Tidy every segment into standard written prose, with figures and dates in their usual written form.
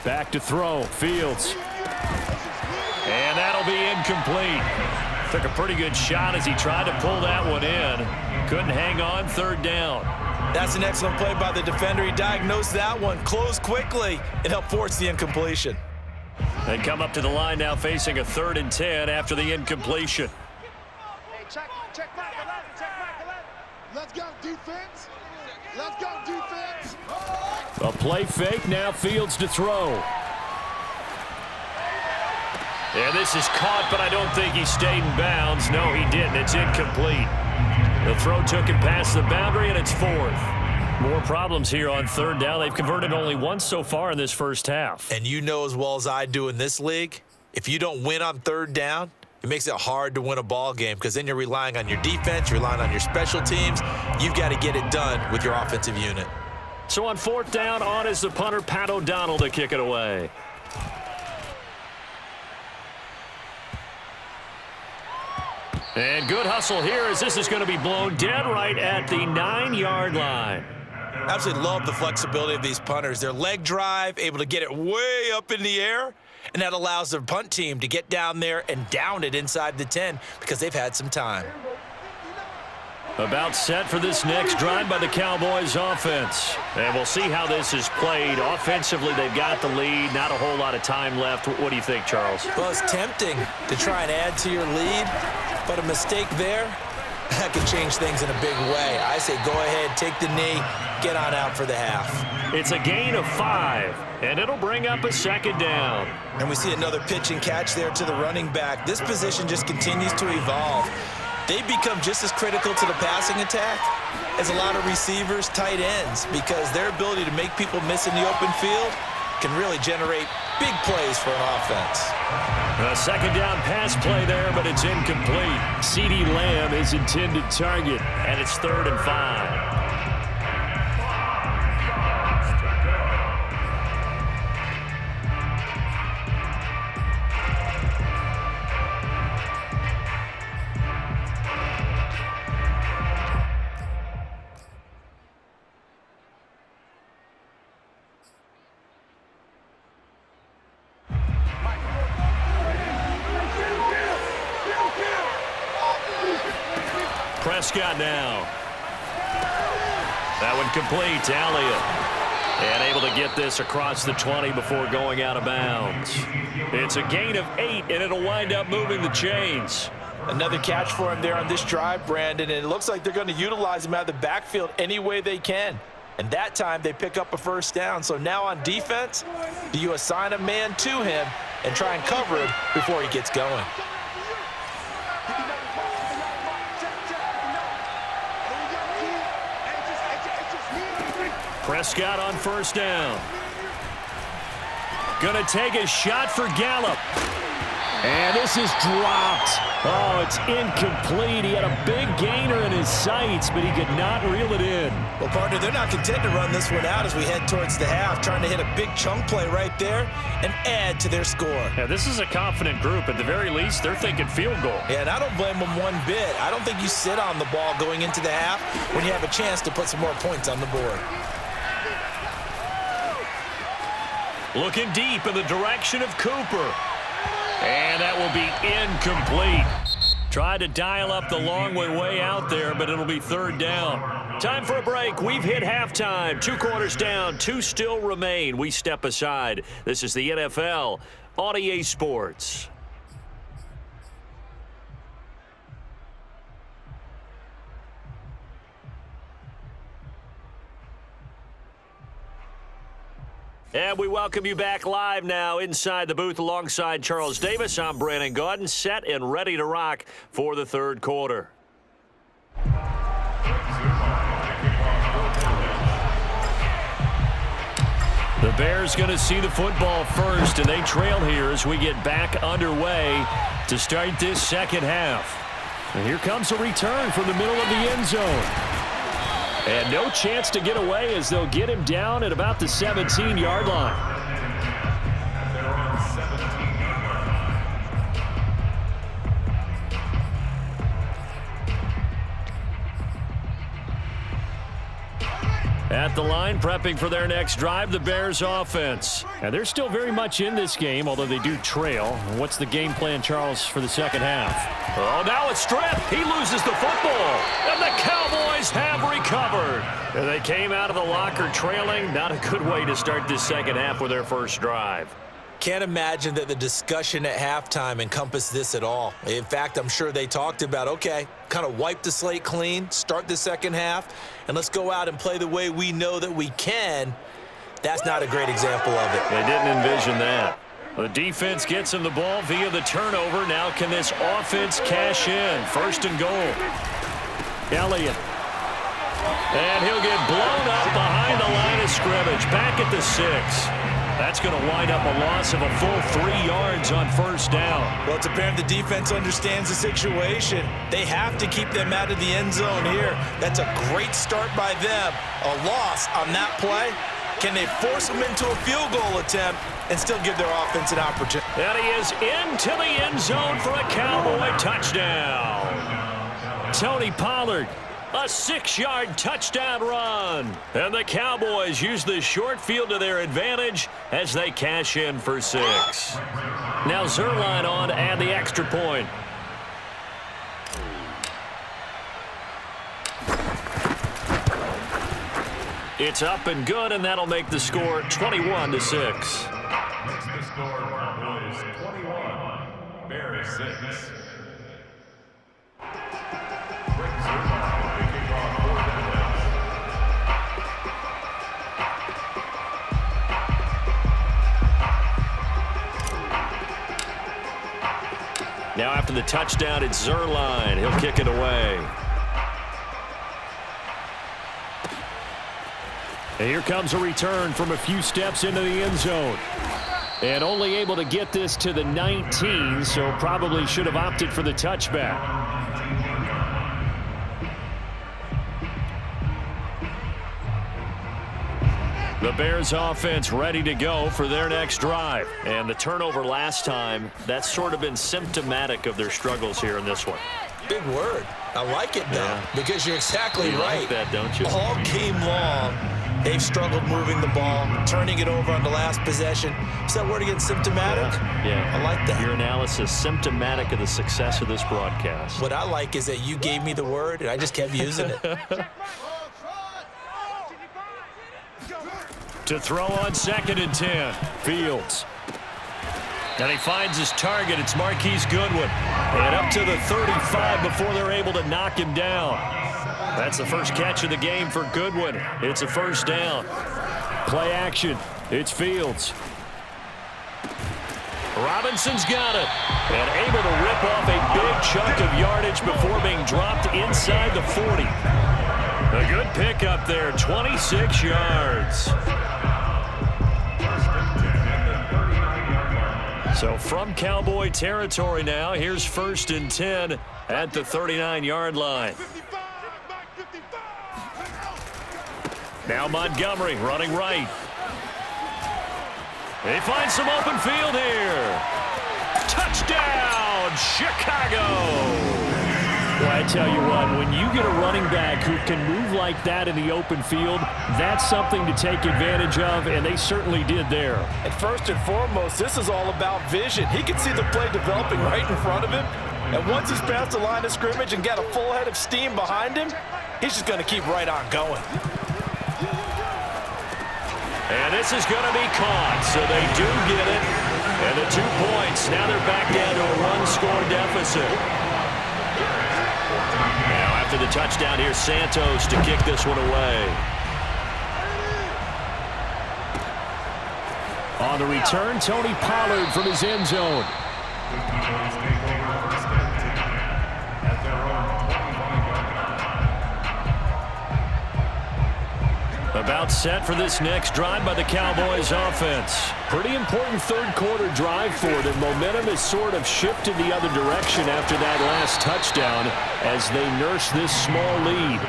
Back to throw. Fields. And that'll be incomplete. Took a pretty good shot as he tried to pull that one in. Couldn't hang on. Third down. That's an excellent play by the defender. He diagnosed that one, closed quickly, and helped force the incompletion. They come up to the line now facing a 3rd and 10 after the incompletion. Let's go, defense. Let's go, defense. A play fake, now Fields to throw. And this is caught, but I don't think he stayed in bounds. No, he didn't. It's incomplete. The throw took him past the boundary, and it's 4th. More problems here on 3rd down. They've converted only once so far in this first half. And you know as well as I do in this league, if you don't win on 3rd down, it makes it hard to win a ball game because then you're relying on your defense, you're relying on your special teams. You've got to get it done with your offensive unit. So on 4th down, on is the punter, Pat O'Donnell, to kick it away. And good hustle here as this is going to be blown dead right at the 9-yard line. Absolutely love the flexibility of these punters. Their leg drive, able to get it way up in the air, and that allows the punt team to get down there and down it inside the 10 because they've had some time. About set for this next drive by the Cowboys offense. And we'll see how this is played. Offensively, they've got the lead. Not a whole lot of time left. What do you think, Charles? Well, it's tempting to try and add to your lead, but a mistake there, that could change things in a big way. I say go ahead, take the knee, get on out for the half. It's a gain of 5, and it'll bring up a 2nd down. And we see another pitch and catch there to the running back. This position just continues to evolve. They become just as critical to the passing attack as a lot of receivers, tight ends, because their ability to make people miss in the open field can really generate big plays for an offense. A 2nd down pass play there, but it's incomplete. CeeDee Lamb is intended target, and it's 3rd and 5. Prescott now. That one complete to Elliott. And able to get this across the 20 before going out of bounds. It's a gain of 8, and it'll wind up moving the chains. Another catch for him there on this drive, Brandon, and it looks like they're going to utilize him out of the backfield any way they can. And that time they pick up a 1st down. So now on defense, do you assign a man to him and try and cover him before he gets going? Prescott on 1st down. Gonna take a shot for Gallup. And this is dropped. Oh, it's incomplete. He had a big gainer in his sights, but he could not reel it in. Well, partner, they're not content to run this one out as we head towards the half, trying to hit a big chunk play right there and add to their score. Yeah, this is a confident group. At the very least, they're thinking field goal. Yeah, and I don't blame them one bit. I don't think you sit on the ball going into the half when you have a chance to put some more points on the board. Looking deep in the direction of Cooper. And that will be incomplete. Tried to dial up the long way out there, but it'll be 3rd down. Time for a break. We've hit halftime. 2 quarters down, 2 still remain. We step aside. This is the NFL on EA Sports. And we welcome you back live now inside the booth alongside Charles Davis. I'm Brandon Gaudin, set and ready to rock for the 3rd quarter. The Bears going to see the football first, and they trail here as we get back underway to start this 2nd half. And here comes a return from the middle of the end zone. And no chance to get away as they'll get him down at about the 17-yard line. At the line, prepping for their next drive, the Bears offense. And they're still very much in this game, although they do trail. What's the game plan, Charles, for the second half? Oh, now it's stripped. He loses the football. And the Cowboys have recovered. And they came out of the locker trailing. Not a good way to start this second half with their first drive. Can't imagine that the discussion at halftime encompassed this at all. In fact, I'm sure they talked about, okay, kind of wipe the slate clean, start the second half, and let's go out and play the way we know that we can. That's not a great example of it. They didn't envision that. The defense gets him the ball via the turnover. Now can this offense cash in? First and goal. Elliott. And he'll get blown up behind the line of scrimmage. Back at the 6. That's going to wind up a loss of a full 3 yards on first down. Well, it's apparent the defense understands the situation. They have to keep them out of the end zone here. That's a great start by them. A loss on that play. Can they force them into a field goal attempt and still give their offense an opportunity? And he is into the end zone for a Cowboy touchdown. Tony Pollard. A 6-yard touchdown run. And the Cowboys use the short field to their advantage as they cash in for 6. Now Zerline on to add the extra point. It's up and good, and that'll make the score 21-6. Makes the score Cowboys 21, Bears 6. Now after the touchdown, it's Zerline. He'll kick it away. And here comes a return from a few steps into the end zone. And only able to get this to the 19, so probably should have opted for the touchback. The Bears offense ready to go for their next drive. And the turnover last time, that's sort of been symptomatic of their struggles here in this one. Big word. I like it, though, because you're exactly right. Like that, don't you? All game long, they've struggled moving the ball, turning it over on the last possession. Is that word again, symptomatic? Yeah. I like that. Your analysis, symptomatic of the success of this broadcast. What I like is that you gave me the word, and I just kept using it. To throw on 2nd and 10. Fields. And he finds his target. It's Marquise Goodwin. And up to the 35 before they're able to knock him down. That's the first catch of the game for Goodwin. It's a first down. Play action. It's Fields. Robinson's got it. And able to rip off a big chunk of yardage before being dropped inside the 40. A good pickup there, 26 yards. So from Cowboy territory now, here's 1st and 10 at the 39-yard line. Now Montgomery running right. They find some open field here. Touchdown, Chicago! Well, I tell you what, when you get a running back who can move like that in the open field, that's something to take advantage of, and they certainly did there. And first and foremost, this is all about vision. He can see the play developing right in front of him, and once he's past the line of scrimmage and got a full head of steam behind him, he's just going to keep right on going. And this is going to be caught, so they do get it. And the 2 points, now they're back down to a 1-score deficit. Now after the touchdown, here's Santos to kick this one away. On the return, Tony Pollard from his end zone. About set for this next drive by the Cowboys offense. Pretty important third-quarter drive for them. Momentum has sort of shifted the other direction after that last touchdown as they nurse this small lead.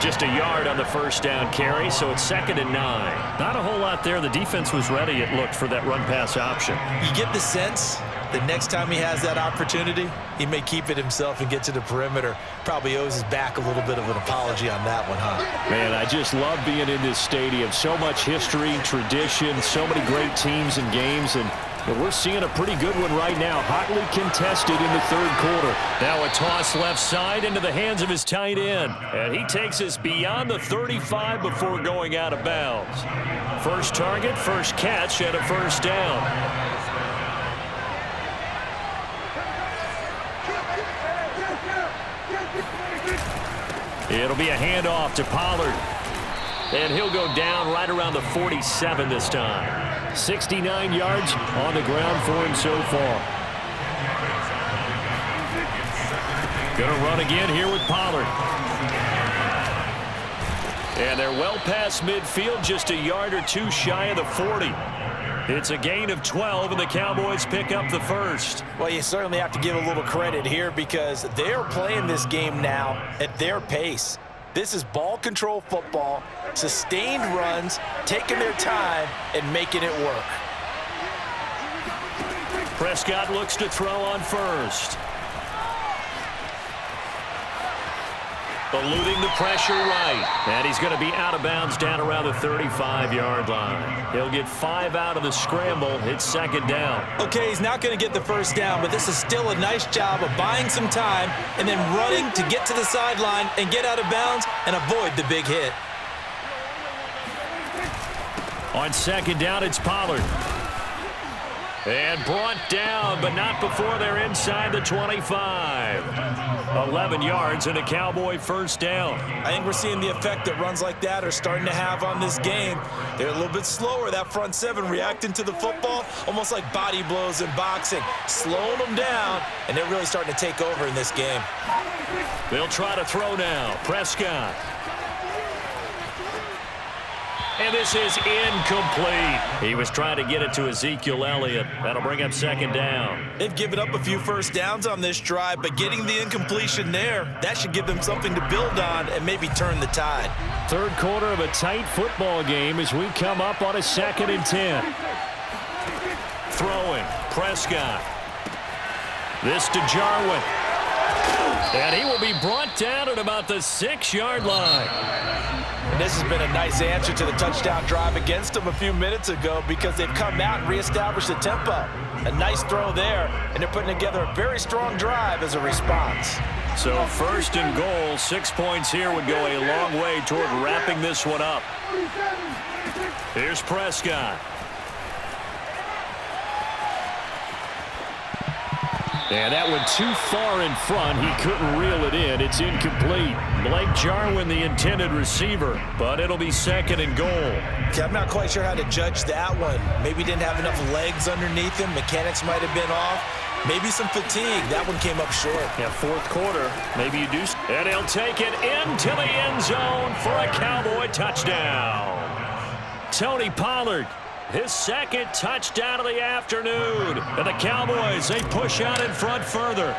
Just a yard on the first down carry, so it's 2nd and 9. Not a whole lot there. The defense was ready, it looked, for that run-pass option. You get the sense the next time he has that opportunity, he may keep it himself and get to the perimeter. Probably owes his back a little bit of an apology on that one, huh? Man, I just love being in this stadium. So much history, tradition, so many great teams and games, and we're seeing a pretty good one right now. Hotly contested in the third quarter. Now a toss left side into the hands of his tight end. And he takes us beyond the 35 before going out of bounds. First target, first catch, and a first down. It'll be a handoff to Pollard. And he'll go down right around the 47 this time. 69 yards on the ground for him so far. Gonna run again here with Pollard. And they're well past midfield, just a yard or two shy of the 40. It's a gain of 12, and the Cowboys pick up the first. Well, you certainly have to give a little credit here because they're playing this game now at their pace. This is ball control football, sustained runs, taking their time, and making it work. Prescott looks to throw on first. Eluding the pressure right. And he's going to be out of bounds down around the 35-yard line. He'll get 5 out of the scramble. It's second down. Okay, he's not going to get the first down, but this is still a nice job of buying some time and then running to get to the sideline and get out of bounds and avoid the big hit. On second down, it's Pollard. And brought down, but not before they're inside the 25. 11 yards and a Cowboy first down. I think we're seeing the effect that runs like that are starting to have on this game. They're a little bit slower, that front seven reacting to the football, almost like body blows in boxing, slowing them down, and they're really starting to take over in this game. They'll try to throw now. Prescott. And this is incomplete. He was trying to get it to Ezekiel Elliott. That'll bring up second down. They've given up a few first downs on this drive, but getting the incompletion there, that should give them something to build on and maybe turn the tide. Third quarter of a tight football game as we come up on a 2nd and 10. Throwing. Prescott. This to Jarwin. And he will be brought down at about the 6-yard line. And this has been a nice answer to the touchdown drive against them a few minutes ago because they've come out and reestablished the tempo. A nice throw there, and they're putting together a very strong drive as a response. So first and goal, 6 points here would go a long way toward wrapping this one up. Here's Prescott. And that one too far in front. He couldn't reel it in. It's incomplete. Blake Jarwin, the intended receiver, but it'll be 2nd and goal. Okay, I'm not quite sure how to judge that one. Maybe didn't have enough legs underneath him. Mechanics might have been off. Maybe some fatigue. That one came up short. Yeah, fourth quarter. Maybe you do. And he'll take it into the end zone for a Cowboy touchdown. Tony Pollard. His second touchdown of the afternoon. And the Cowboys, they push out in front further.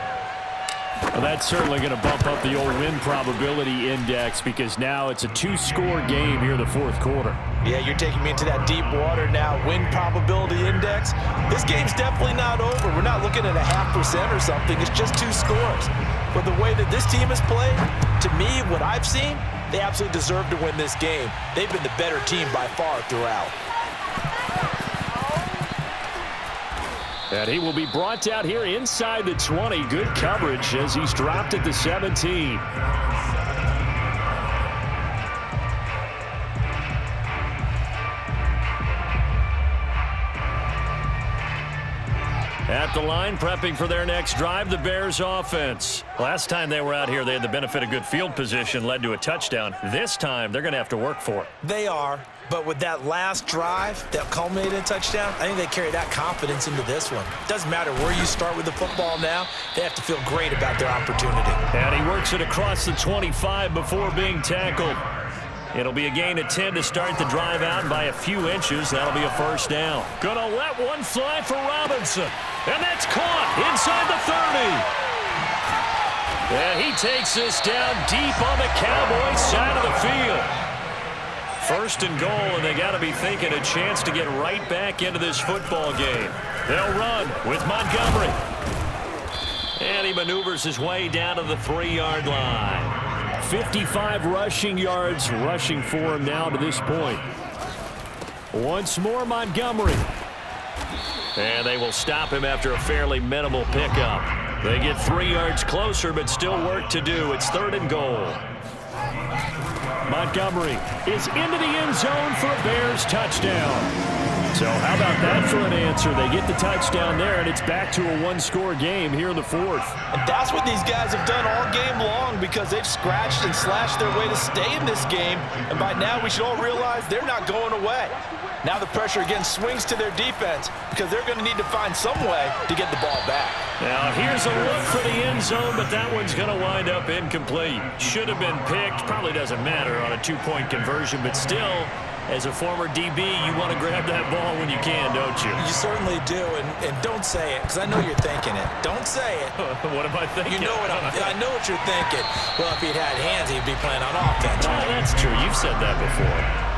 Well, that's certainly going to bump up the old win probability index because now it's a 2-score game here in the fourth quarter. Yeah, you're taking me into that deep water now. Win probability index. This game's definitely not over. We're not looking at a 0.5% or something. It's just 2 scores. But the way that this team has played, to me, what I've seen, they absolutely deserve to win this game. They've been the better team by far throughout. And he will be brought out here inside the 20. Good coverage as he's dropped at the 17. At the line, prepping for their next drive, the Bears offense. Last time they were out here, they had the benefit of good field position, led to a touchdown. This time, they're going to have to work for it. They are, but with that last drive that culminated in a touchdown, I think they carry that confidence into this one. Doesn't matter where you start with the football now, they have to feel great about their opportunity. And he works it across the 25 before being tackled. It'll be a gain of 10 to start the drive out, and by a few inches, that'll be a first down. Gonna let one fly for Robinson. And that's caught inside the 30. And he takes this down deep on the Cowboys side of the field. First and goal, and they got to be thinking a chance to get right back into this football game. They'll run with Montgomery. And he maneuvers his way down to the 3-yard line. 55 rushing yards rushing for him now to this point. Once more, Montgomery. And they will stop him after a fairly minimal pickup. They get 3 yards closer, but still work to do. It's 3rd and goal. Montgomery is into the end zone for a Bears touchdown. So how about that for an answer? They get the touchdown there, and it's back to a 1-score game here in the 4th. And that's what these guys have done all game long, because they've scratched and slashed their way to stay in this game. And by now, we should all realize they're not going away. Now the pressure again swings to their defense, because they're going to need to find some way to get the ball back. Now here's a look for the end zone, but that one's going to wind up incomplete. Should have been picked. Probably doesn't matter on a 2-point conversion, but still, as a former DB, you want to grab that ball when you can, don't you? You certainly do, and don't say it, because I know you're thinking it. Don't say it. What am I thinking? You know what I know what you're thinking. Well, if he'd had hands, he'd be playing on offense. Oh, that's true. You've said that before.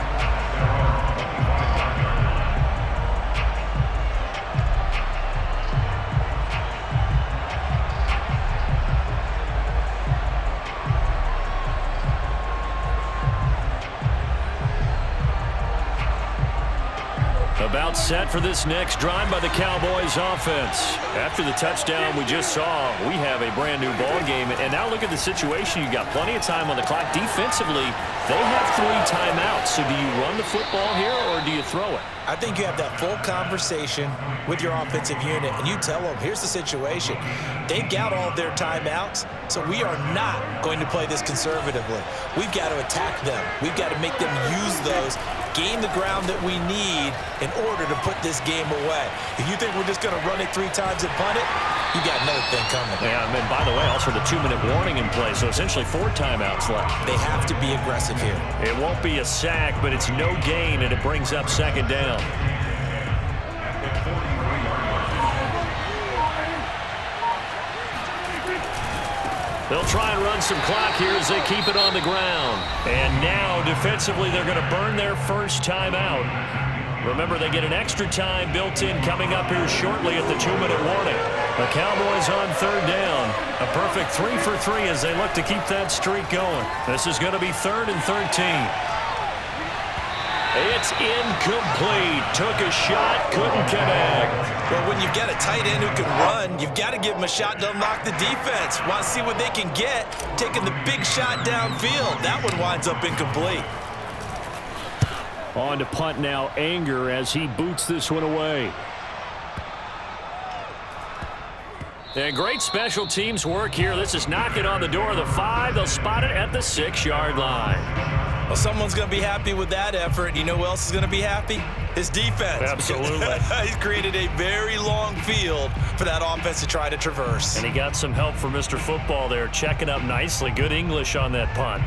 About set for this next drive by the Cowboys offense. After the touchdown we just saw, we have a brand new ball game. And now look at the situation. You got plenty of time on the clock. Defensively, they have 3 timeouts. So do you run the football here or do you throw it? I think you have that full conversation with your offensive unit, and you tell them, here's the situation. They've got all of their timeouts, so we are not going to play this conservatively. We've got to attack them. We've got to make them use those, gain the ground that we need in order to put this game away. If you think we're just going to run it 3 times and punt it, you got another thing coming. Yeah, and by the way, also the 2-minute warning in play, so essentially 4 timeouts left. They have to be aggressive here. It won't be a sack, but it's no gain, and it brings up 2nd down. They'll try and run some clock here as they keep it on the ground. And now, defensively, they're going to burn their first timeout. Remember, they get an extra time built in coming up here shortly at the 2-minute warning. The Cowboys on 3rd down. A perfect 3 for 3 as they look to keep that streak going. This is going to be 3rd and 13. It's incomplete. Took a shot, couldn't connect. Well, when you've got a tight end who can run, you've got to give him a shot to unlock the defense. Want to see what they can get, taking the big shot downfield. That one winds up incomplete. On to punt now, Anger, as he boots this one away. And great special teams work here. This is knocking on the door of the 5. They'll spot it at the 6-yard line. Well, someone's going to be happy with that effort. You know who else is going to be happy? His defense. Absolutely. He's created a very long field for that offense to try to traverse. And he got some help from Mr. Football there, checking up nicely. Good English on that punt.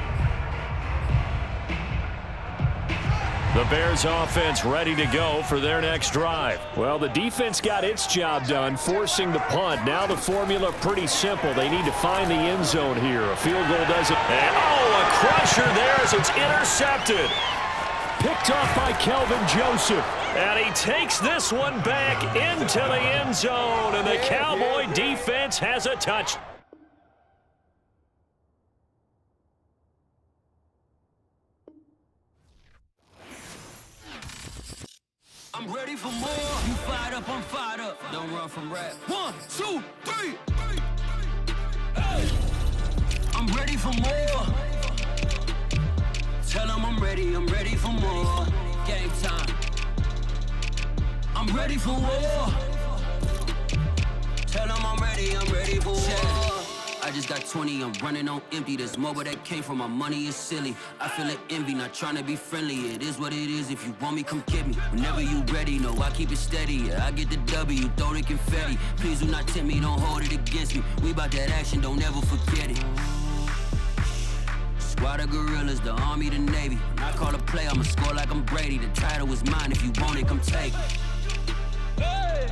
The Bears offense ready to go for their next drive. Well, the defense got its job done, forcing the punt. Now the formula pretty simple. They need to find the end zone here. A field goal does it. And, oh, a crusher there as it's intercepted. Picked off by Kelvin Joseph. And he takes this one back into the end zone. And the Cowboy defense has a touch. I'm ready for more. You fired up, I'm fired up. Don't run from rap. 1, 2, 3. Hey. I'm ready for more. Tell them I'm ready for more. Game time. I'm ready for war. Tell them I'm ready for war. I just got 20, I'm running on empty. There's more where that came from, my money is silly. I feel it envy, not trying to be friendly. It is what it is, if you want me, come get me. Whenever you ready, no, I keep it steady. Yeah, I get the W, throw the confetti. Please do not tempt me, don't hold it against me. We bout that action, don't ever forget it. Squad of gorillas, the Army, the Navy. When I call a play, I'ma score like I'm Brady. The title is mine, if you want it, come take it. Hey,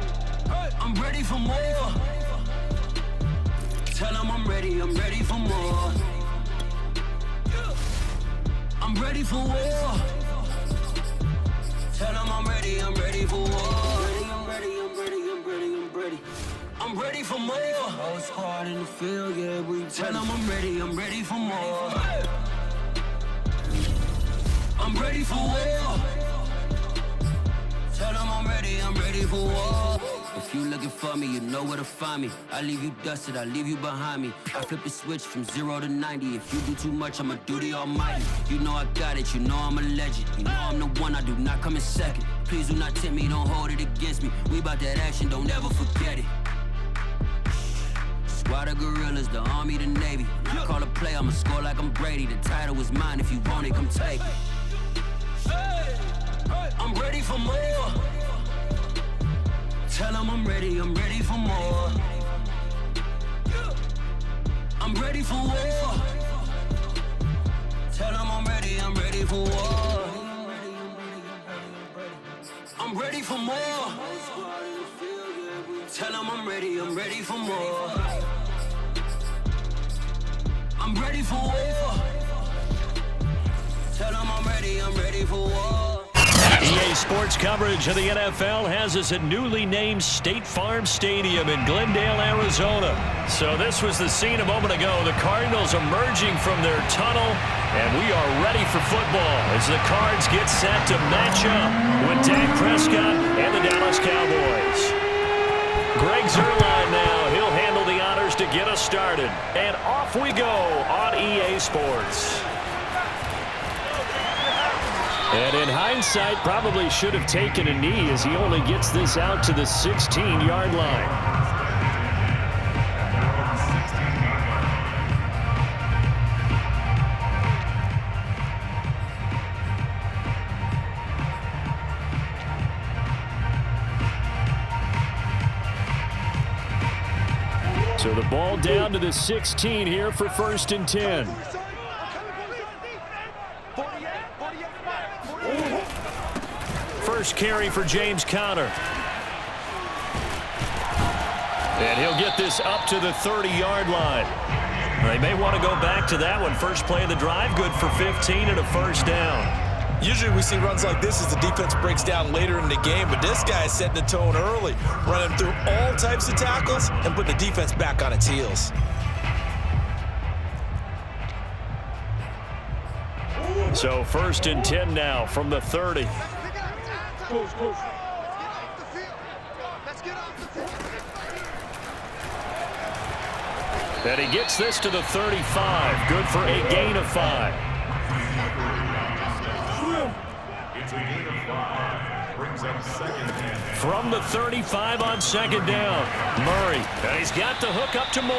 hey. I'm ready for more. Tell them I'm ready for more. I'm ready for war. for more. Whole squad in the field, yeah, we tell them I'm ready for more. I'm ready for war. Tell them I'm ready for war. If you looking for me, you know where to find me. I leave you dusted, I leave you behind me. I flip the switch from 0 to 90. If you do too much, I'ma do the almighty. You know I got it, you know I'm a legend. You know I'm the one, I do not come in second. Please do not tempt me, don't hold it against me. We bout that action, don't ever forget it. Squad of gorillas, the army, the navy. When I call a play, I'ma score like I'm Brady. The title is mine, if you want it, come take it. I'm ready for more. Tell them I'm ready for more. I'm ready for war. Tell them I'm ready for war. I'm ready for more. Tell them I'm ready for more. I'm ready for war. Tell them I'm ready for war. EA Sports coverage of the NFL has us at newly named State Farm Stadium in Glendale, Arizona. So this was the scene a moment ago. The Cardinals emerging from their tunnel, and we are ready for football as the Cards get set to match up with Dak Prescott and the Dallas Cowboys. Greg Zuerlein now. He'll handle the honors to get us started. And off we go on EA Sports. And in hindsight, probably should have taken a knee as he only gets this out to the 16-yard line. So the ball down to the 16 here for 1st and 10. First carry for James Conner. And he'll get this up to the 30-yard line. They may want to go back to that one. First play of the drive, good for 15 and a first down. Usually we see runs like this as the defense breaks down later in the game, but this guy is setting the tone early, running through all types of tackles and putting the defense back on its heels. So 1st and 10 now from the 30. And he gets this to the 35. Good for a gain of 5. It's a gain of 5. Brings up 2nd and 10. From the 35 on 2nd down. Murray. And he's got the hook up to Moore.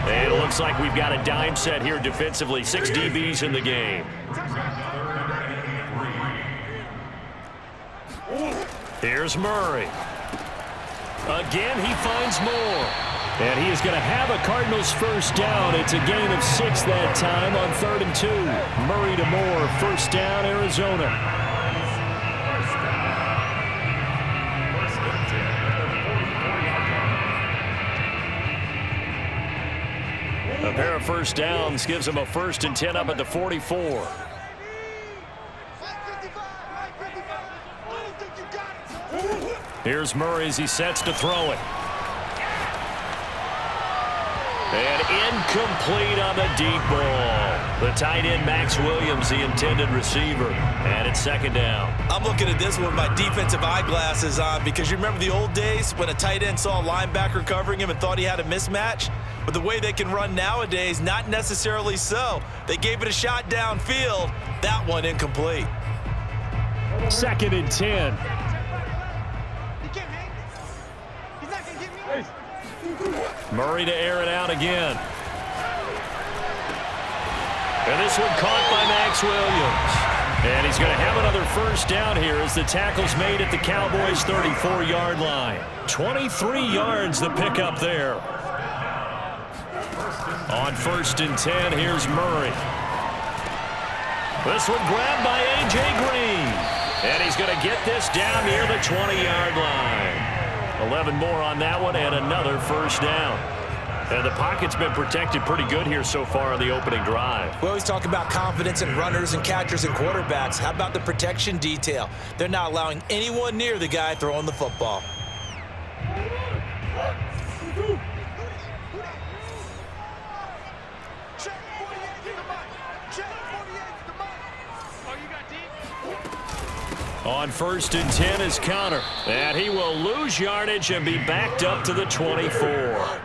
And it looks like we've got a dime set here defensively. 6 DBs in the game. Here's Murray. Again, he finds Moore. And he is going to have a Cardinals first down. It's a gain of 6 that time on 3rd and 2. Murray to Moore, first down, Arizona. A pair of first downs gives him a 1st and 10 up at the 44. Here's Murray as he sets to throw it. And incomplete on the deep ball. The tight end, Max Williams, the intended receiver. And it's 2nd down. I'm looking at this with my defensive eyeglasses on because you remember the old days when a tight end saw a linebacker covering him and thought he had a mismatch? But the way they can run nowadays, not necessarily so. They gave it a shot downfield. That one incomplete. 2nd and 10. Murray to air it out again. And this one caught by Max Williams. And he's going to have another first down here as the tackle's made at the Cowboys' 34-yard line. 23 yards the pickup there. On 1st and 10, here's Murray. This one grabbed by A.J. Green. And he's going to get this down near the 20-yard line. 11 more on that one and another first down. And the pocket's been protected pretty good here so far on the opening drive. We always talk about confidence in runners and catchers and quarterbacks. How about the protection detail? They're not allowing anyone near the guy throwing the football. On 1st and 10 is Connor. And he will lose yardage and be backed up to the 24.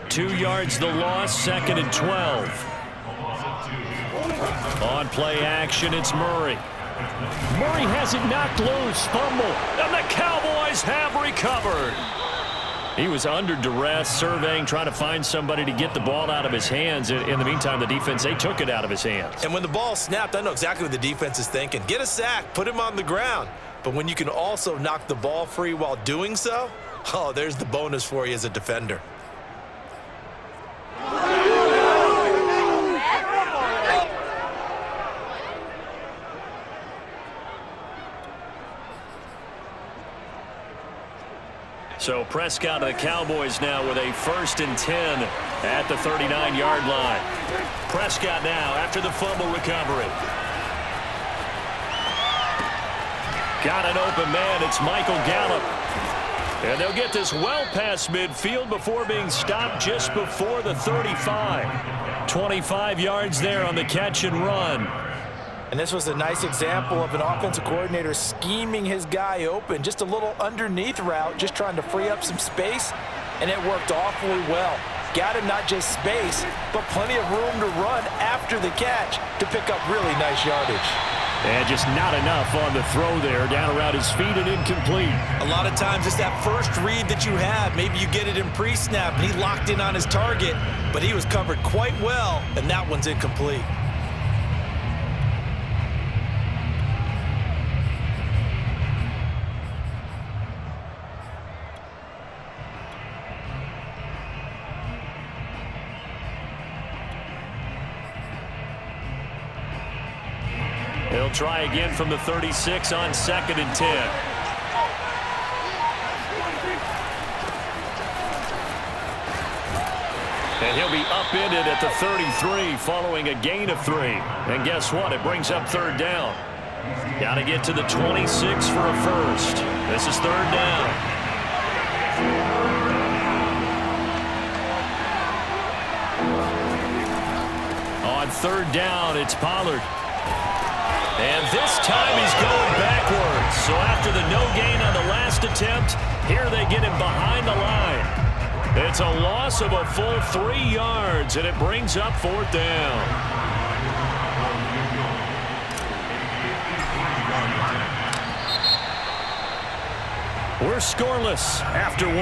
2 yards the loss, 2nd and 12. On play action, it's Murray. Murray has it knocked loose, fumble, and the Cowboys have recovered. He was under duress, surveying, trying to find somebody to get the ball out of his hands. In the meantime, the defense, they took it out of his hands. And when the ball snapped, I know exactly what the defense is thinking. Get a sack, put him on the ground. But when you can also knock the ball free while doing so, oh, there's the bonus for you as a defender. So Prescott and the Cowboys now with a 1st and 10 at the 39-yard line. Prescott now after the fumble recovery. Got an open man. It's Michael Gallup. And they'll get this well past midfield before being stopped just before the 35. 25 yards there on the catch and run. And this was a nice example of an offensive coordinator scheming his guy open. Just a little underneath route, just trying to free up some space, and it worked awfully well. Got him not just space, but plenty of room to run after the catch to pick up really nice yardage. And just not enough on the throw there, down around his feet and incomplete. A lot of times it's that first read that you have. Maybe you get it in pre-snap, and he locked in on his target, but he was covered quite well, and that one's incomplete. He'll try again from the 36 on 2nd and 10. And he'll be upended at the 33 following a gain of 3. And guess what? It brings up 3rd down. Got to get to the 26 for a first. This is 3rd down. On 3rd down, it's Pollard. And this time he's going backwards. So after the no gain on the last attempt, here they get him behind the line. It's a loss of a full 3 yards, and it brings up 4th down. We're scoreless after 1.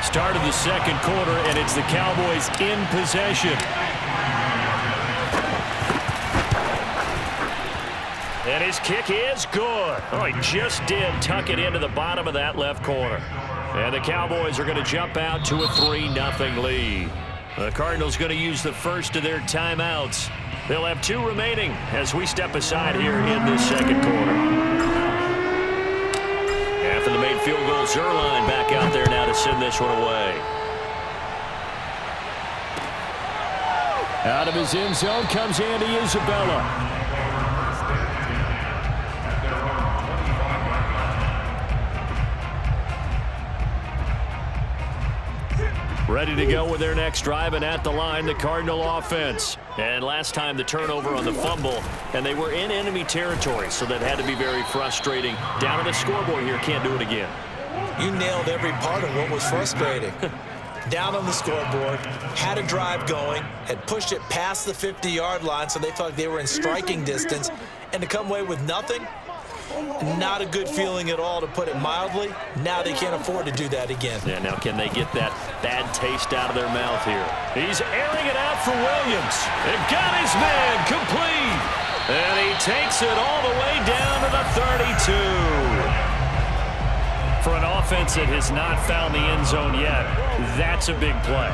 Start of the 2nd quarter, and it's the Cowboys in possession. And his kick is good. Oh, he just did tuck it into the bottom of that left corner. And the Cowboys are going to jump out to a 3-0 lead. The Cardinals going to use the first of their timeouts. They'll have 2 remaining as we step aside here in this 2nd quarter. After the made field goal, Zerline back out there now to send this one away. Out of his end zone comes Andy Isabella. Ready to go with their next drive, and at the line, the Cardinal offense. And last time the turnover on the fumble, and they were in enemy territory, so that had to be very frustrating. Down on the scoreboard here, can't do it again. You nailed every part of what was frustrating. Down on the scoreboard, had a drive going, had pushed it past the 50-yard line, so they felt like they were in striking distance, and to come away with nothing, not a good feeling at all, to put it mildly. Now they can't afford to do that again. Yeah, now can they get that bad taste out of their mouth here? He's airing it out for Williams. They've got his man complete. And he takes it all the way down to the 32. For an offense that has not found the end zone yet, that's a big play.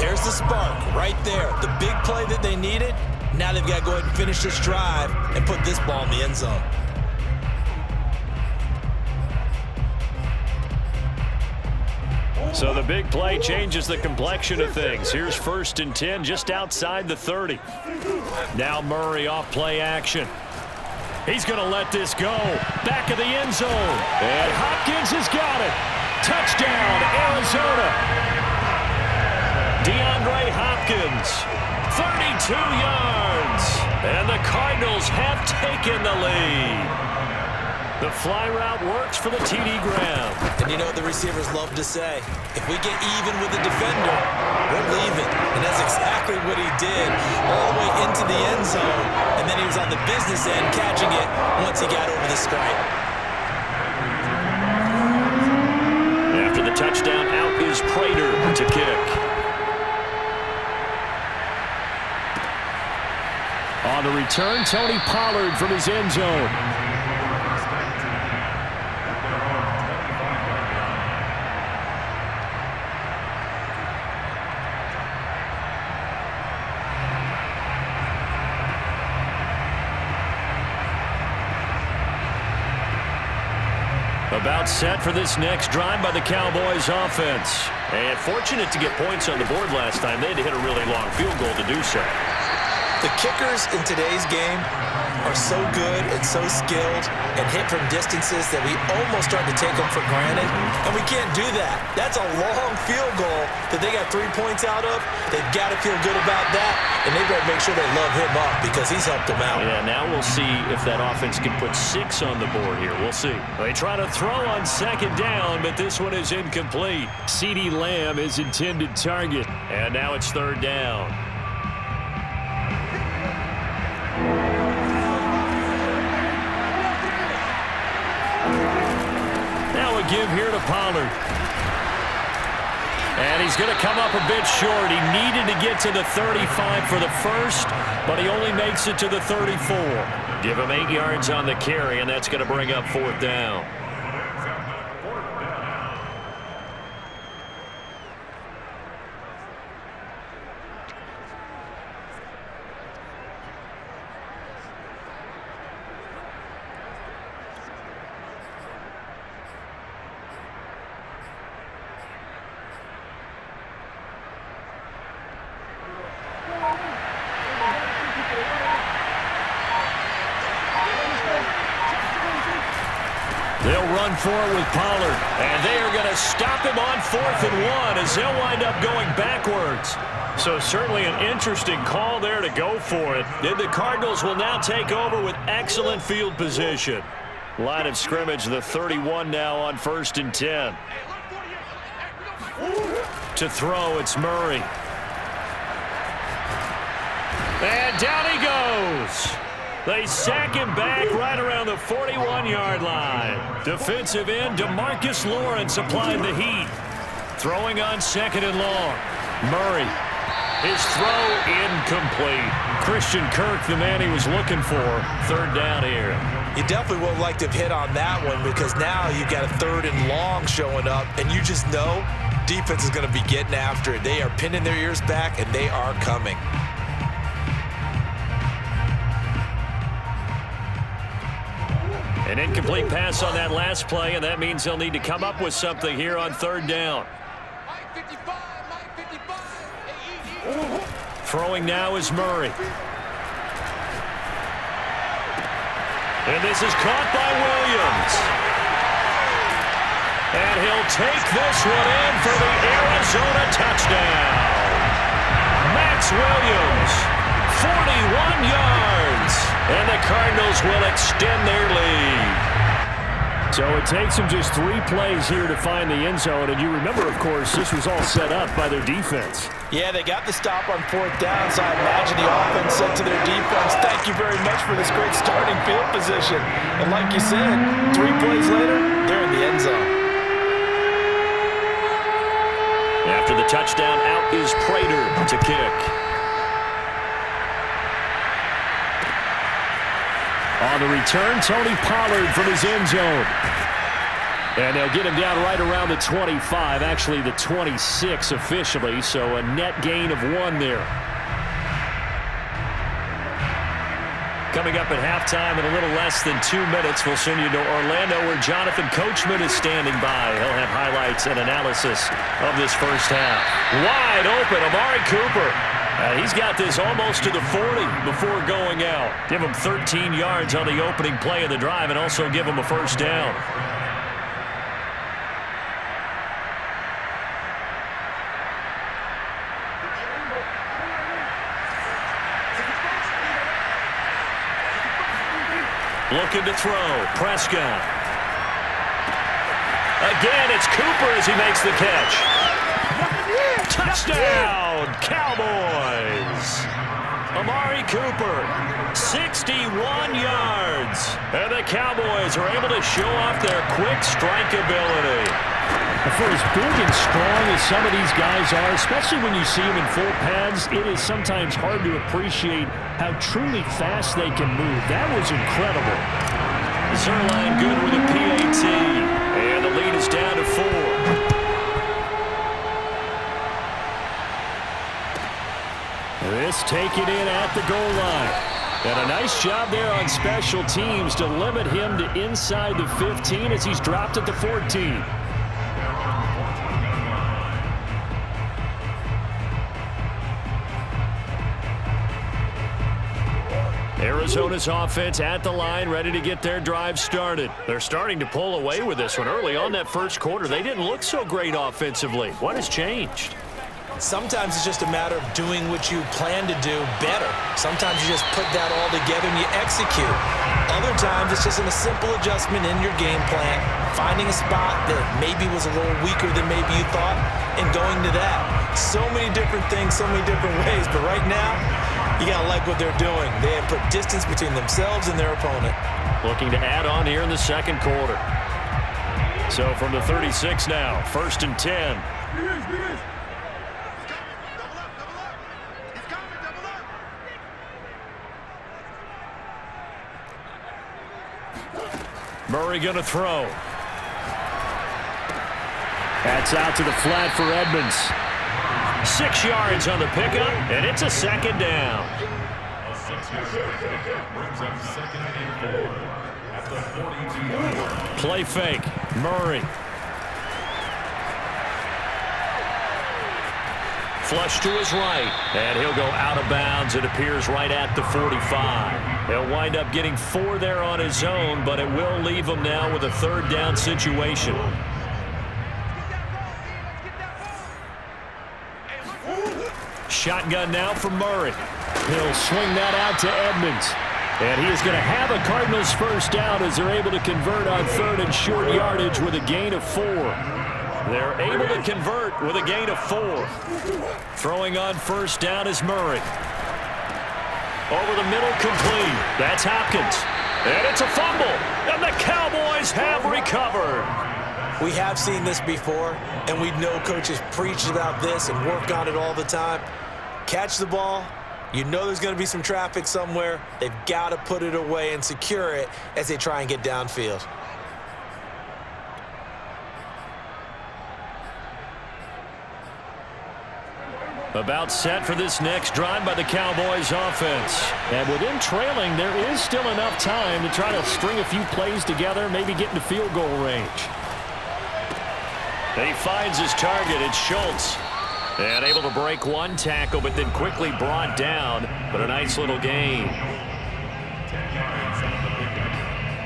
There's the spark right there. The big play that they needed. Now they've got to go ahead and finish this drive and put this ball in the end zone. So the big play changes the complexion of things. Here's 1st and 10 just outside the 30. Now Murray off play action. He's going to let this go. Back of the end zone. And Hopkins has got it. Touchdown, Arizona. DeAndre Hopkins, 32 yards. And And the Cardinals have taken the lead. The fly route works for the TD grab. And you know what the receivers love to say? If we get even with the defender, we're leaving. And that's exactly what he did all the way into the end zone. And then he was on the business end catching it once he got over the stripe. After the touchdown, out is Prater to kick. On the return, Tony Pollard from his end zone. About set for this next drive by the Cowboys offense. And fortunate to get points on the board last time. They had to hit a really long field goal to do so. The kickers in today's game are so good and so skilled and hit from distances that we almost start to take them for granted. And we can't do that. That's a long field goal that they got 3 points out of. They've got to feel good about that, and they better make sure they love him up because he's helped them out. Yeah, now we'll see if that offense can put 6 on the board here. We'll see. They try to throw on second down, but this one is incomplete. CeeDee Lamb is intended target, and now it's third down. Give here to Pollard. And he's going to come up a bit short. He needed to get to the 35 for the first, but he only makes it to the 34. Give him 8 yards on the carry, and that's going to bring up fourth down. They'll run for it with Pollard, and they are going to stop him on 4th and 1 as they'll wind up going backwards. So certainly an interesting call there to go for it. And the Cardinals will now take over with excellent field position. Line of scrimmage, the 31 now on 1st and 10. To throw, it's Murray. And down he goes. They sack him back right around the 41-yard line. Defensive end DeMarcus Lawrence applied the heat. Throwing on 2nd and long. Murray. His throw incomplete. Christian Kirk, the man he was looking for. Third down here. You definitely would have liked to have hit on that one because now you've got a 3rd and long showing up, and you just know defense is going to be getting after it. They are pinning their ears back, and they are coming. An incomplete pass on that last play, and that means they'll need to come up with something here on 3rd down. Throwing now is Murray. And this is caught by Williams. And he'll take this one in for the Arizona touchdown. Max Williams, 41 yards. And the Cardinals will extend their lead. So it takes them just 3 plays here to find the end zone. And you remember, of course, this was all set up by their defense. Yeah, they got the stop on 4th down, so I imagine the offense said to their defense, thank you very much for this great starting field position. And like you said, 3 plays later, they're in the end zone. After the touchdown, out is Prater to kick. On the return, Tony Pollard from his end zone. And they'll get him down right around the 25, actually the 26 officially, so a net gain of 1 there. Coming up at halftime in a little less than 2 minutes, we'll send you to Orlando where Jonathan Coachman is standing by. He'll have highlights and analysis of this first half. Wide open, Amari Cooper. He's got this almost to the 40 before going out. Give him 13 yards on the opening play of the drive and also give him a first down. Looking to throw. Prescott. Again, it's Cooper as he makes the catch. Touchdown, Cowboys. Amari Cooper, 61 yards. And the Cowboys are able to show off their quick strike ability. For as big and strong as some of these guys are, especially when you see them in full pads, it is sometimes hard to appreciate how truly fast they can move. That was incredible. Zerline good with a PAT. And the lead is down to 4. This taken in at the goal line. And a nice job there on special teams to limit him to inside the 15 as he's dropped at the 14. Arizona's offense at the line, ready to get their drive started. They're starting to pull away with this one. Early on that first quarter, they didn't look so great offensively. What has changed? Sometimes it's just a matter of doing what you plan to do better. Sometimes you just put that all together and you execute. Other times it's just a simple adjustment in your game plan, finding a spot that maybe was a little weaker than maybe you thought, and going to that. So many different things, so many different ways, but right now, you got to like what they're doing. They have put distance between themselves and their opponent. Looking to add on here in the second quarter. So from the 36 now, 1st and 10. Murray going to throw. That's out to the flat for Edmonds. 6 yards on the pickup, and it's a second down. A 6-yard pickup brings up 2nd and 4 at the 42-yard line. Play fake. Murray. Flush to his right, and he'll go out of bounds. It appears right at the 45. He'll wind up getting 4 there on his own, but it will leave him now with a 3rd down situation. Shotgun now from Murray. He'll swing that out to Edmonds. And he is going to have a Cardinals first down as they're able to convert on 3rd and short yardage with a gain of 4. They're able to convert with a gain of 4. Throwing on first down is Murray. Over the middle, complete. That's Hopkins. And it's a fumble. And the Cowboys have recovered. We have seen this before, and we know coaches preach about this and work on it all the time. Catch the ball. You know there's going to be some traffic somewhere. They've got to put it away and secure it as they try and get downfield. About set for this next drive by the Cowboys offense. And with him trailing, there is still enough time to try to string a few plays together, maybe get into field goal range. He finds his target. It's Schultz. And able to break one tackle, but then quickly brought down. But a nice little gain. 10 yards on the pickup.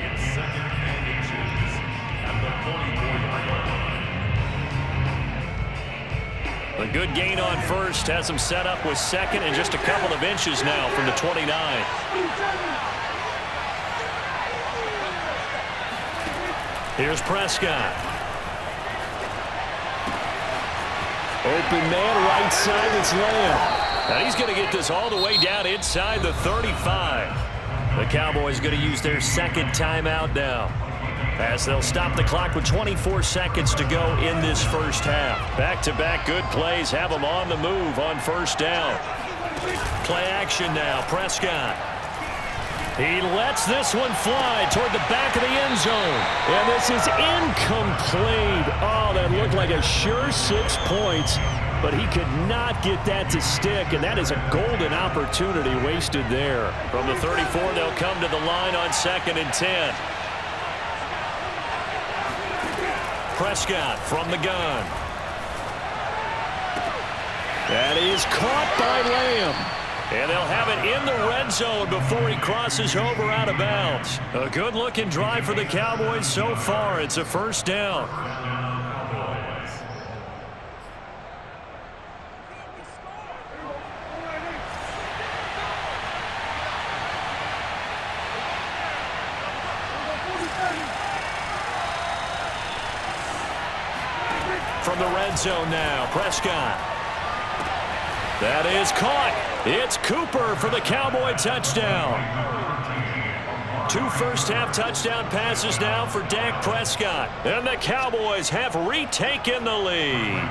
It's 2nd and inches at the 44-yard line. A good gain on first. Has him set up with 2nd and just a couple of inches now from the 29. Here's Prescott. Open man, right side, it's Lamb. Now he's going to get this all the way down inside the 35. The Cowboys going to use their 2nd timeout now, as they'll stop the clock with 24 seconds to go in this first half. Back-to-back good plays have them on the move on first down. Play action now, Prescott. He lets this one fly toward the back of the end zone. And this is incomplete. Oh, that looked like a sure 6 points, but he could not get that to stick, and that is a golden opportunity wasted there. From the 34, they'll come to the line on 2nd and 10. Prescott from the gun. That is caught by Lamb. And they'll have it in the red zone before he crosses over out of bounds. A good-looking drive for the Cowboys so far. It's a first down. from the red zone now. Prescott. That is caught. It's Cooper for the Cowboy touchdown. 2 first-half touchdown passes now for Dak Prescott. And the Cowboys have retaken the lead.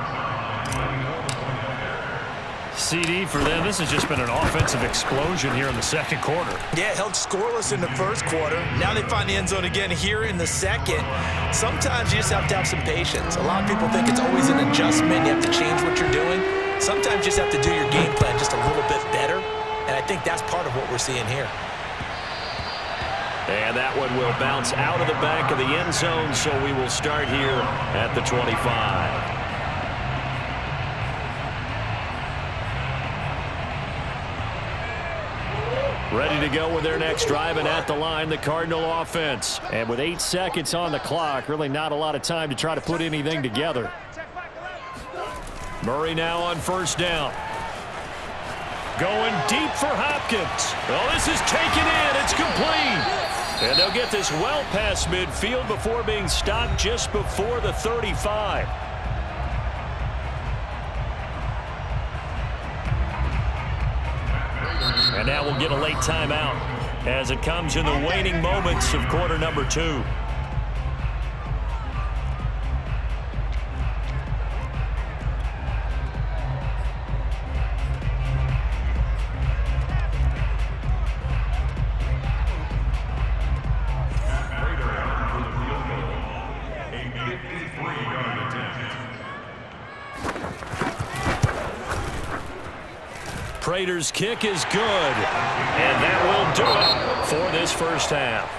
CD for them, this has just been an offensive explosion here in the second quarter. Yeah, held scoreless in the first quarter. Now they find the end zone again here in the second. Sometimes you just have to have some patience. A lot of people think it's always an adjustment. You have to change what you're doing. Sometimes you just have to do your game plan just a little bit better. And I think that's part of what we're seeing here. And that one will bounce out of the back of the end zone, so we will start here at the 25. Ready to go with their next drive, and at the line, the Cardinal offense. And with 8 seconds on the clock, really not a lot of time to try to put anything together. Murray now on first down. Going deep for Hopkins. Well, this is taken in. It's complete. And they'll get this well past midfield before being stopped just before the 35. And now we'll get a late timeout as it comes in the waning moments of quarter number 2. Prater's kick is good, and that will do it for this first half.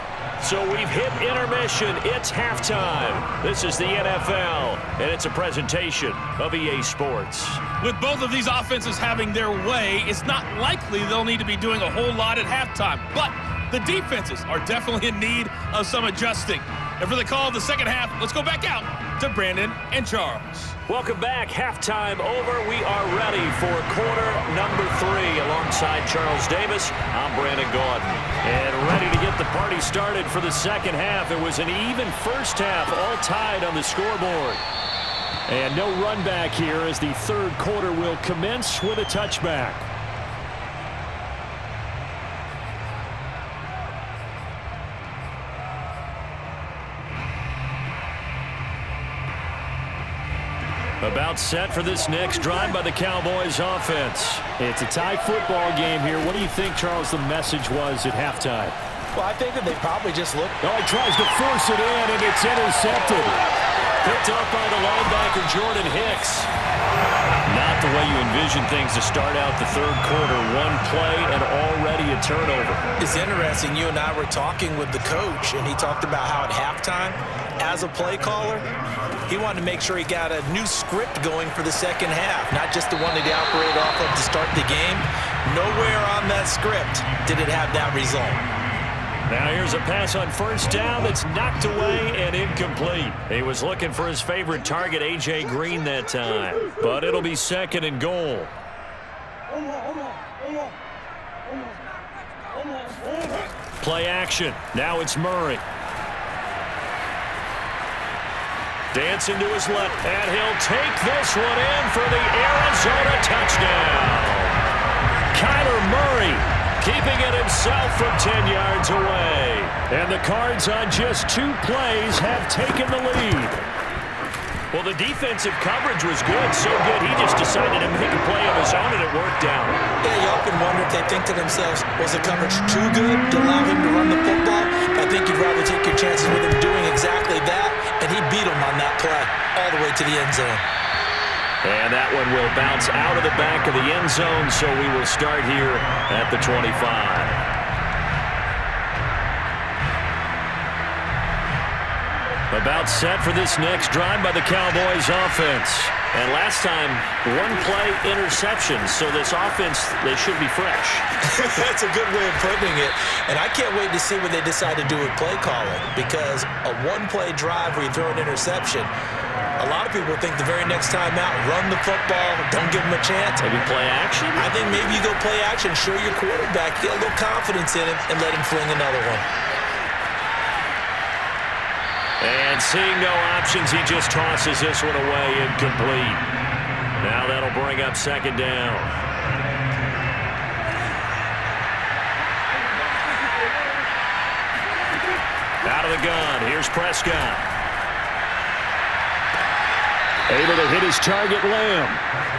So we've hit intermission. It's halftime. This is the NFL, and it's a presentation of EA Sports. With both of these offenses having their way, it's not likely they'll need to be doing a whole lot at halftime. But the defenses are definitely in need of some adjusting. And for the call of the second half, let's go back out to Brandon and Charles. Welcome back. Halftime over. We are ready for quarter number 3. Alongside Charles Davis, I'm Brandon Gaudin. And ready to get the party started for the second half. It was an even first half, all tied on the scoreboard. And no run back here as the third quarter will commence with a touchback. About set for this next drive by the Cowboys offense. It's a tie football game here. What do you think, Charles, the message was at halftime? Well, I think that they probably just looked. Oh, he tries to force it in, and it's intercepted. Picked up by the linebacker, Jordan Hicks. Not the way you envision things to start out the third quarter. One play and already a turnover. It's interesting. You and I were talking with the coach, and he talked about how at halftime, as a play caller, he wanted to make sure he got a new script going for the second half, not just the one that he operated off of to start the game. Nowhere on that script did it have that result. Now here's a pass on first down that's knocked away and incomplete. He was looking for his favorite target, A.J. Green, that time. But it'll be second and goal. Play action. Now it's Murray. Dancing to his left, and he'll take this one in for the Arizona touchdown. Kyler Murray keeping it himself from 10 yards away. And the Cards on just 2 plays have taken the lead. Well, the defensive coverage was good, so good he just decided to make a play of his own, and it worked out. Yeah, you often wonder if they think to themselves, was the coverage too good to allow him to run the football? I think you'd rather take your chances with him doing exactly that, and he beat him on that play all the way to the end zone. And that one will bounce out of the back of the end zone, so we will start here at the 25. About set for this next drive by the Cowboys offense. And last time, 1-play interception, so this offense, they should be fresh. That's a good way of putting it. And I can't wait to see what they decide to do with play calling, because a 1-play drive where you throw an interception, a lot of people think the very next time out, run the football, don't give them a chance. Maybe play action? I think maybe you go play action, show your quarterback, get a little confidence in him, and let him fling another one. And seeing no options, he just tosses this one away, incomplete. Now that'll bring up second down. Out of the gun, here's Prescott. Able to hit his target, Lamb.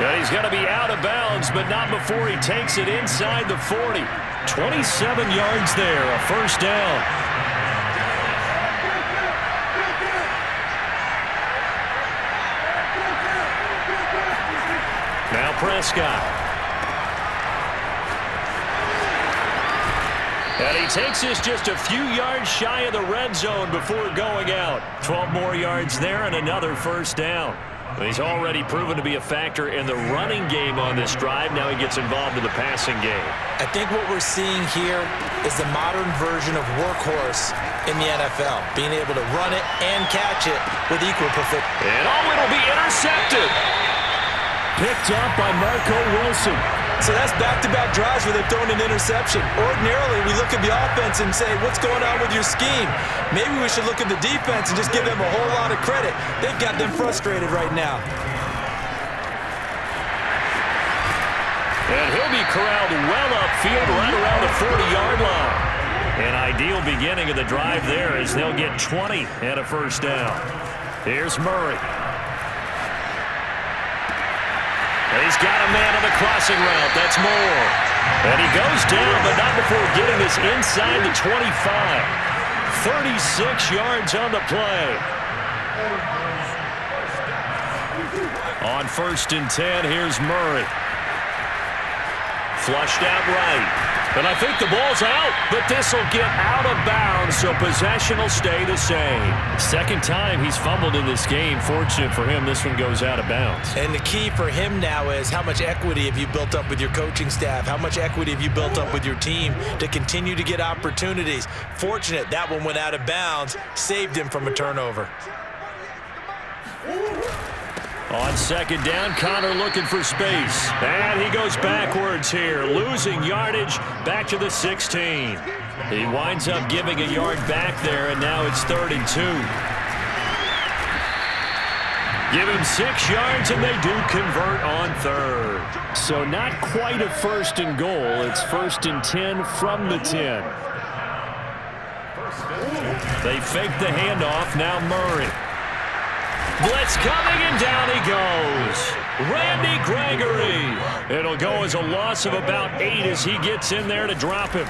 And he's going to be out of bounds, but not before he takes it inside the 40. 27 yards there, a first down. Now Prescott. And he takes this just a few yards shy of the red zone before going out. 12 more yards there and another first down. He's already proven to be a factor in the running game on this drive. Now he gets involved in the passing game. I think what we're seeing here is the modern version of workhorse in the NFL, being able to run it and catch it with equal perfection. And it'll be intercepted. Picked up by Marco Wilson. So that's back-to-back drives where they've thrown an interception. Ordinarily, we look at the offense and say, what's going on with your scheme? Maybe we should look at the defense and just give them a whole lot of credit. They've got them frustrated right now. And he'll be corralled well upfield right around the 40-yard line. An ideal beginning of the drive there as they'll get 20 and a first down. Here's Murray. He's got a man on the crossing route. That's Moore. And he goes down, but not before getting this inside the 25. 36 yards on the play. On 1st and 10, here's Murray. Flushed out right. And I think the ball's out, but this will get out of bounds, so possession will stay the same. Second time he's fumbled in this game. Fortunate for him, this one goes out of bounds. And the key for him now is how much equity have you built up with your coaching staff? How much equity have you built up with your team to continue to get opportunities? Fortunate that one went out of bounds, saved him from a turnover. On second down, Connor looking for space. And he goes backwards here, losing yardage back to the 16. He winds up giving a yard back there, and now it's 3rd and 2. Give him 6 yards, and they do convert on 3rd. So not quite a 1st and goal. It's 1st and 10 from the 10. They fake the handoff. Now Murray. Blitz coming, and down he goes. Randy Gregory. It'll go as a loss of about 8 as he gets in there to drop him.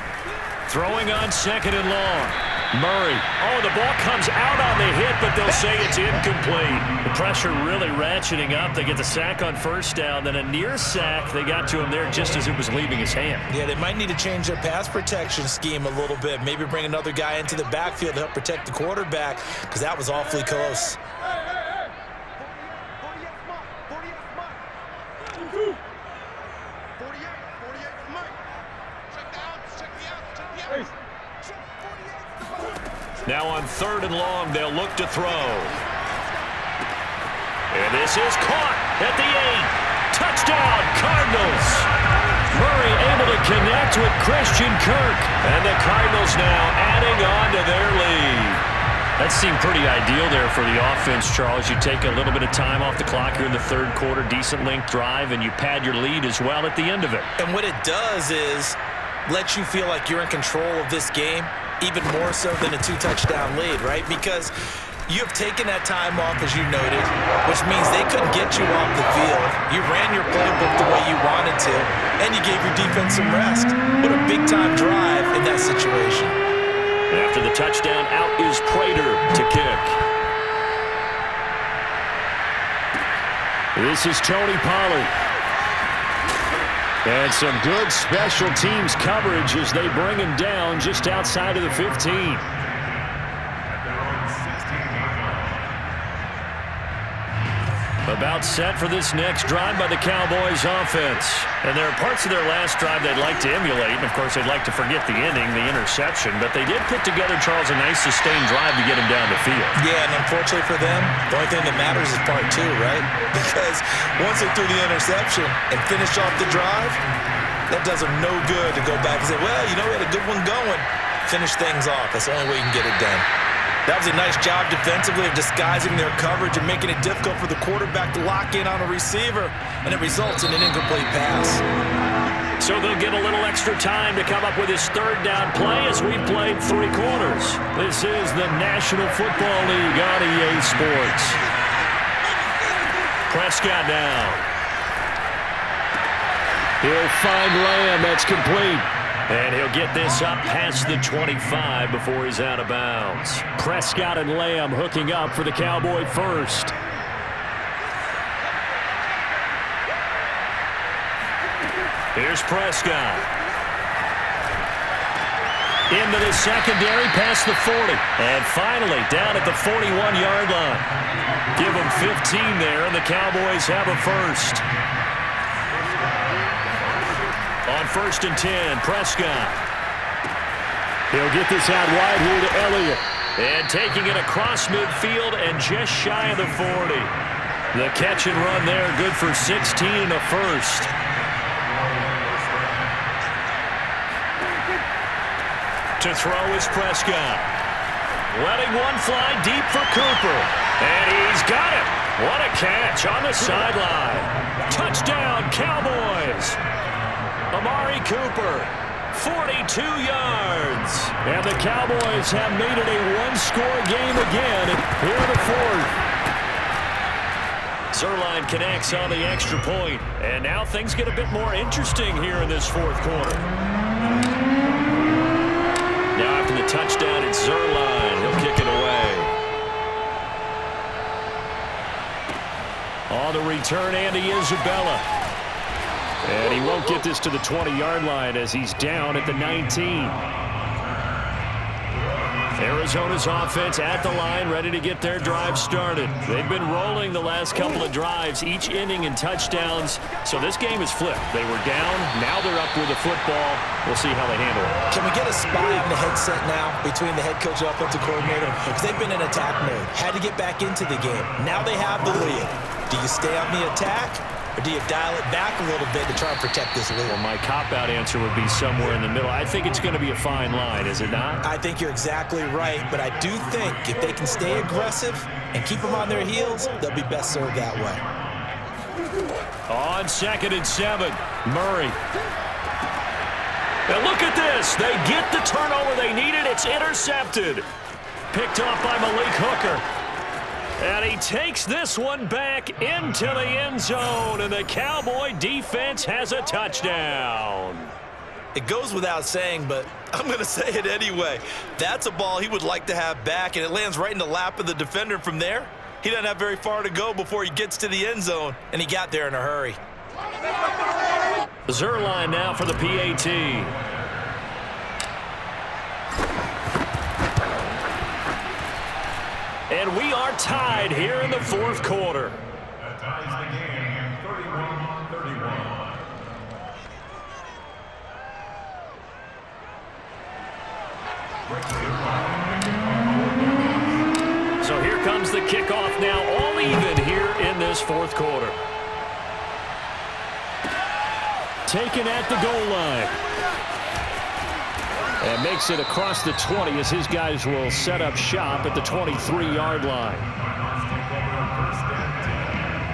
Throwing on 2nd and long. Murray. Oh, the ball comes out on the hit, but they'll say it's incomplete. The pressure really ratcheting up. They get the sack on 1st down, then a near sack. They got to him there just as it was leaving his hand. Yeah, they might need to change their pass protection scheme a little bit. Maybe bring another guy into the backfield to help protect the quarterback, because that was awfully close. Now on 3rd and long, they'll look to throw. And this is caught at the 8. Touchdown, Cardinals. Murray able to connect with Christian Kirk. And the Cardinals now adding on to their lead. That seemed pretty ideal there for the offense, Charles. You take a little bit of time off the clock here in the 3rd quarter, decent length drive, and you pad your lead as well at the end of it. And what it does is let you feel like you're in control of this game, even more so than a 2-touchdown lead, right? Because you have taken that time off, as you noted, which means they couldn't get you off the field. You ran your playbook the way you wanted to, and you gave your defense some rest. What a big-time drive in that situation. After the touchdown, out is Prater to kick. This is Tony Pollard. And some good special teams coverage as they bring him down just outside of the 15. About set for this next drive by the Cowboys offense. And there are parts of their last drive they'd like to emulate. And, of course, they'd like to forget the ending, the interception. But they did put together, Charles, a nice sustained drive to get him down the field. Yeah, and unfortunately for them, the only thing that matters is part 2, right? Because once they threw the interception and finished off the drive, that does them no good to go back and say, well, you know, we had a good one going. Finish things off. That's the only way you can get it done. That was a nice job defensively of disguising their coverage and making it difficult for the quarterback to lock in on a receiver, and it results in an incomplete pass. So they'll get a little extra time to come up with his third down play as we played 3 quarters. This is the National Football League on EA Sports. Prescott now. He'll find Lamb. That's complete. And he'll get this up past the 25 before he's out of bounds. Prescott and Lamb hooking up for the Cowboy first. Here's Prescott. Into the secondary past the 40. And finally down at the 41-yard line. Give them 15 there, and the Cowboys have a first. On 1st and 10, Prescott. He'll get this out wide here to Elliott. And taking it across midfield and just shy of the 40. The catch and run there, good for 16 and a first. To throw is Prescott. Letting one fly deep for Cooper. And he's got it. What a catch on the sideline. Touchdown, Cowboys. Amari Cooper, 42 yards. And the Cowboys have made it a one-score game again here in the 4th. Zuerlein connects on the extra point. And now things get a bit more interesting here in this 4th quarter. Now after the touchdown, it's Zuerlein. He'll kick it away. On the return, Andy Isabella. And he won't get this to the 20-yard line as he's down at the 19. Arizona's offense at the line, ready to get their drive started. They've been rolling the last couple of drives, each inning in touchdowns. So this game is flipped. They were down. Now they're up with the football. We'll see how they handle it. Can we get a spy on the headset now between the head coach and offensive coordinator? Because they've been in attack mode. Had to get back into the game. Now they have the lead. Do you stay on the attack? Or do you dial it back a little bit to try and protect this lead? Well, my cop-out answer would be somewhere in the middle. I think it's going to be a fine line, is it not? I think you're exactly right, but I do think if they can stay aggressive and keep them on their heels, they'll be best served that way. On 2nd and 7, Murray. Now look at this. They get the turnover they needed. It's intercepted. Picked off by Malik Hooker. And he takes this one back into the end zone, and the Cowboy defense has a touchdown. It goes without saying, but I'm going to say it anyway. That's a ball he would like to have back, and it lands right in the lap of the defender from there. He doesn't have very far to go before he gets to the end zone, and he got there in a hurry. Zuerlein now for the PAT. And we are tied here in the 4th quarter. That ties the game 31-31. So here comes the kickoff now, all even here in this 4th quarter. Taken at the goal line. And makes it across the 20 as his guys will set up shop at the 23-yard line.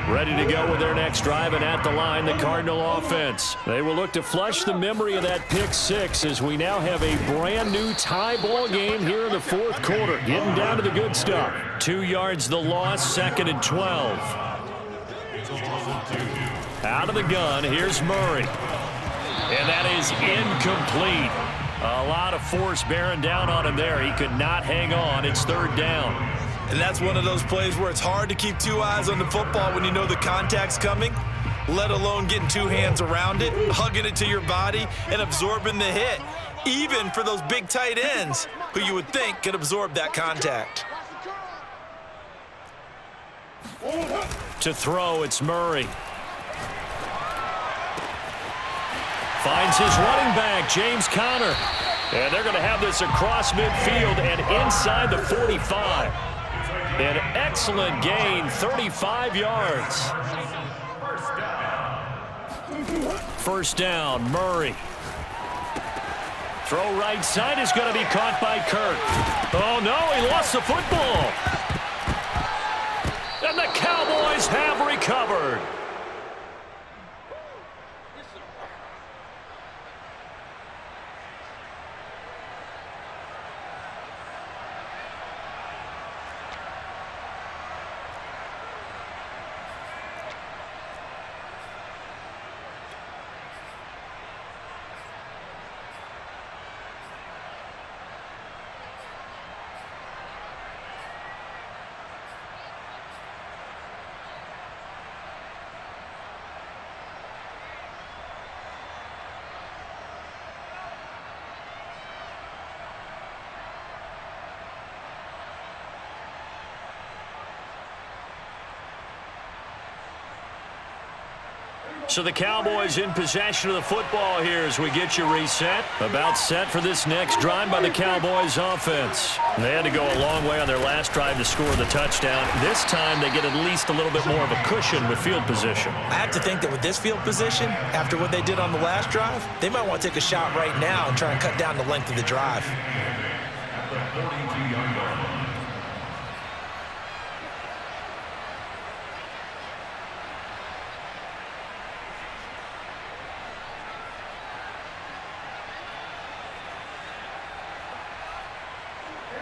Ready to go with their next drive, and at the line, the Cardinal offense. They will look to flush the memory of that pick 6 as we now have a brand-new tie ball game here in the 4th quarter. Getting down to the good stuff. 2 yards the loss, 2nd and 12. Out of the gun, here's Murray. And that is incomplete. A lot of force bearing down on him there. He could not hang on. It's 3rd down. And that's one of those plays where it's hard to keep 2 eyes on the football when you know the contact's coming, let alone getting 2 hands around it, hugging it to your body, and absorbing the hit, even for those big tight ends who you would think could absorb that contact. To throw, it's Murray. Finds his running back, James Conner. And they're going to have this across midfield and inside the 45. An excellent gain, 35 yards. First down, Murray. Throw right side is going to be caught by Kirk. Oh, no, he lost the football. And the Cowboys have recovered. So the Cowboys in possession of the football here as we get you reset. About set for this next drive by the Cowboys offense. They had to go a long way on their last drive to score the touchdown. This time they get at least a little bit more of a cushion with field position. I have to think that with this field position, after what they did on the last drive, they might want to take a shot right now and try and cut down the length of the drive. At the 42-yard line.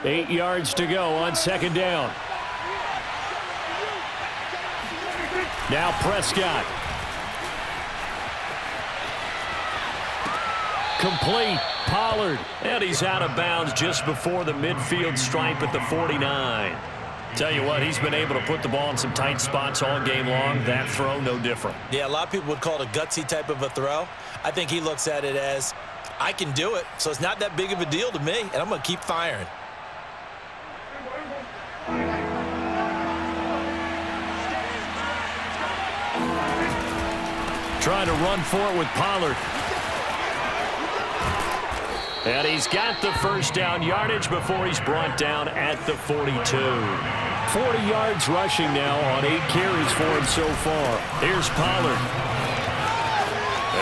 Eight yards to go on second down. Now Prescott. Complete. Pollard. And he's out of bounds just before the midfield stripe at the 49. Tell you what, he's been able to put the ball in some tight spots all game long. That throw, no different. Yeah, a lot of people would call it a gutsy type of a throw. I think he looks at it as, I can do it, so it's not that big of a deal to me, and I'm going to keep firing. Trying to run for it with Pollard. And he's got the first down yardage before he's brought down at the 42. 40 yards rushing now on 8 carries for him so far. Here's Pollard.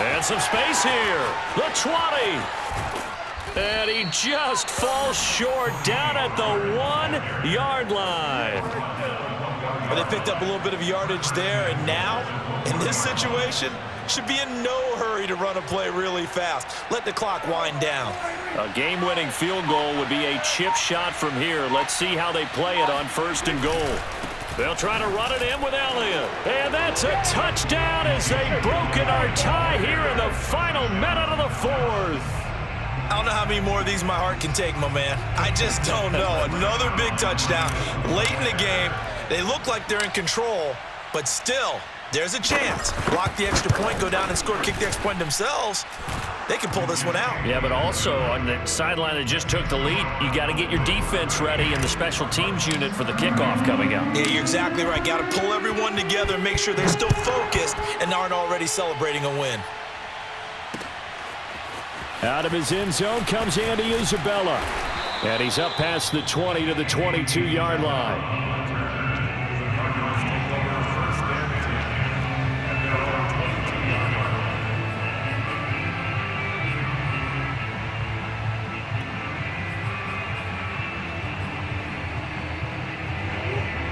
And some space here. The 20. And he just falls short down at the 1-yard line. Well, they picked up a little bit of yardage there, and now, in this situation, should be in no hurry to run a play really fast. Let the clock wind down. A game-winning field goal would be a chip shot from here. Let's see how they play it on first and goal. They'll try to run it in with Elliott. And that's a touchdown as they've broken our tie here in the final minute of the fourth. I don't know how many more of these my heart can take, my man. I just don't know. Another big touchdown late in the game. They look like they're in control, but still, there's a chance. Block the extra point, go down and score, kick the extra point themselves. They can pull this one out. Yeah, but also on the sideline that just took the lead, you got to get your defense ready and the special teams unit for the kickoff coming up. Yeah, you're exactly right. Got to pull everyone together and make sure they're still focused and aren't already celebrating a win. Out of his end zone comes Andy Isabella. And he's up past the 20 to the 22-yard line.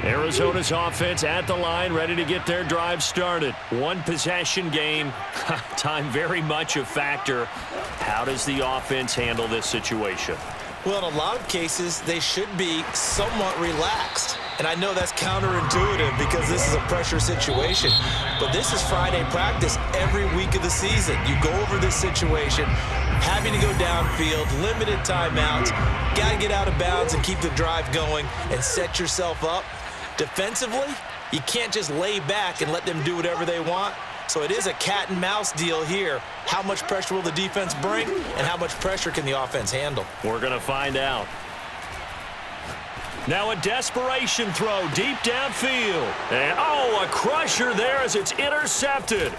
Arizona's offense at the line, ready to get their drive started. One possession game. Time very much a factor. How does the offense handle this situation? Well, in a lot of cases, they should be somewhat relaxed. And I know that's counterintuitive because this is a pressure situation. But this is Friday practice every week of the season. You go over this situation, having to go downfield, limited timeouts, got to get out of bounds and keep the drive going and set yourself up. Defensively, you can't just lay back and let them do whatever they want. So it is a cat and mouse deal here. How much pressure will the defense bring and how much pressure can the offense handle? We're going to find out. Now a desperation throw deep downfield. And oh, a crusher there as it's intercepted.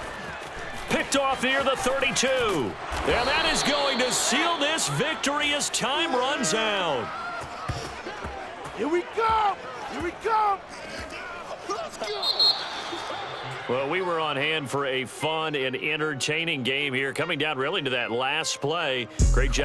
Picked off near the 32. And that is going to seal this victory as time runs out. Here we go! Here we go! Let's go! Well, we were on hand for a fun and entertaining game here. Coming down really to that last play. Great job.